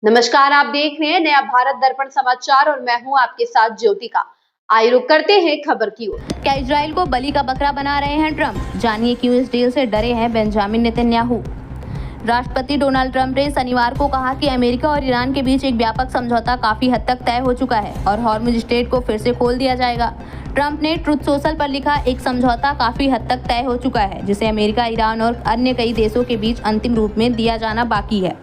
नमस्कार, आप देख रहे हैं नया भारत दर्पण समाचार और मैं हूं आपके साथ ज्योतिका। आइए रुक करते हैं खबर की ओर। क्या इजराइल को बलि का बकरा बना रहे हैं ट्रंप? जानिए क्यों इस डील से डरे हैं बेंजामिन नेतन्याहू। राष्ट्रपति डोनाल्ड ट्रंप ने शनिवार को कहा कि अमेरिका और ईरान के बीच एक व्यापक समझौता काफी हद तक तय हो चुका है और हॉर्मुज स्ट्रेट को फिर से खोल दिया जाएगा। ट्रंप ने ट्रुथ सोशल पर लिखा, एक समझौता काफी हद तक तय हो चुका है जिसे अमेरिका, ईरान और अन्य कई देशों के बीच अंतिम रूप में दिया जाना बाकी है।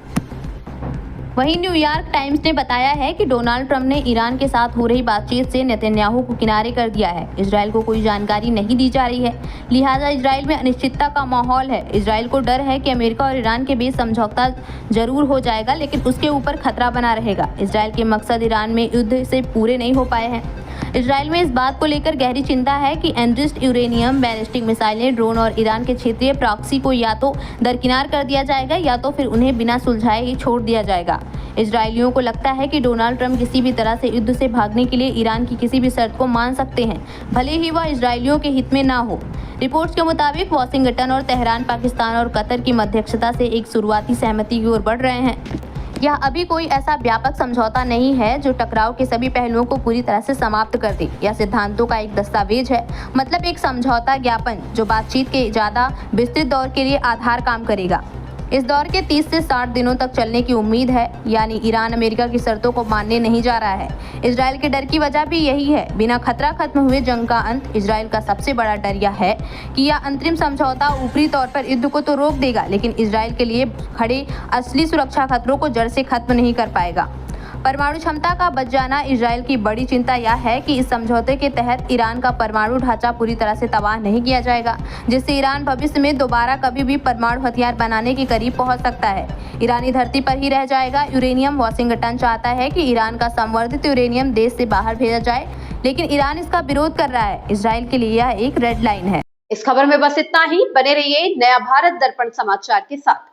वहीं न्यूयॉर्क टाइम्स ने बताया है कि डोनाल्ड ट्रंप ने ईरान के साथ हो रही बातचीत से नेतन्याहू को किनारे कर दिया है। इजराइल को कोई जानकारी नहीं दी जा रही है, लिहाजा इजराइल में अनिश्चितता का माहौल है। इजराइल को डर है कि अमेरिका और ईरान के बीच समझौता जरूर हो जाएगा, लेकिन उसके ऊपर खतरा बना रहेगा। इजराइल के मकसद ईरान में युद्ध से पूरे नहीं हो पाए हैं। इजराइल में इस बात को लेकर गहरी चिंता है कि एनरिच्ड यूरेनियम, बैलिस्टिक मिसाइलें, ड्रोन और ईरान के क्षेत्रीय प्रॉक्सी को या तो दरकिनार कर दिया जाएगा या तो फिर उन्हें बिना सुलझाए ही छोड़ दिया जाएगा। इजरायलियों को लगता है कि डोनाल्ड ट्रंप किसी भी तरह से युद्ध से भागने के लिए ईरान की किसी भी शर्त को मान सकते हैं, भले ही वह इजरायलियों के हित में ना हो। रिपोर्ट्स के मुताबिक वाशिंगटन और तेहरान पाकिस्तान और कतर की मध्यस्थता से एक शुरुआती सहमति की ओर बढ़ रहे हैं। यह अभी कोई ऐसा व्यापक समझौता नहीं है जो टकराव के सभी पहलुओं को पूरी तरह से समाप्त कर दे। यह सिद्धांतों का एक दस्तावेज है, मतलब एक समझौता ज्ञापन जो बातचीत के ज्यादा विस्तृत दौर के लिए आधार काम करेगा। इस दौर के 30 से 60 दिनों तक चलने की उम्मीद है, यानी ईरान अमेरिका की शर्तों को मानने नहीं जा रहा है। इजराइल के डर की वजह भी यही है। बिना खतरा खत्म हुए जंग का अंत। इजराइल का सबसे बड़ा डर यह है कि यह अंतरिम समझौता ऊपरी तौर पर युद्ध को तो रोक देगा, लेकिन इजराइल के लिए खड़े असली सुरक्षा खतरों को जड़ से खत्म नहीं कर पाएगा। परमाणु क्षमता का बच जाना। इजराइल की बड़ी चिंता यह है कि इस समझौते के तहत ईरान का परमाणु ढांचा पूरी तरह से तबाह नहीं किया जाएगा, जिससे ईरान भविष्य में दोबारा कभी भी परमाणु हथियार बनाने के करीब पहुंच सकता है। ईरानी धरती पर ही रह जाएगा। यूरेनियम। वाशिंगटन चाहता है कि ईरान का संवर्धित यूरेनियम देश से बाहर भेजा जाए, लेकिन ईरान इसका विरोध कर रहा है। इजराइल के लिए यह एक रेड लाइन है। इस खबर में बस इतना ही। बने रहिए नया भारत दर्पण समाचार के साथ।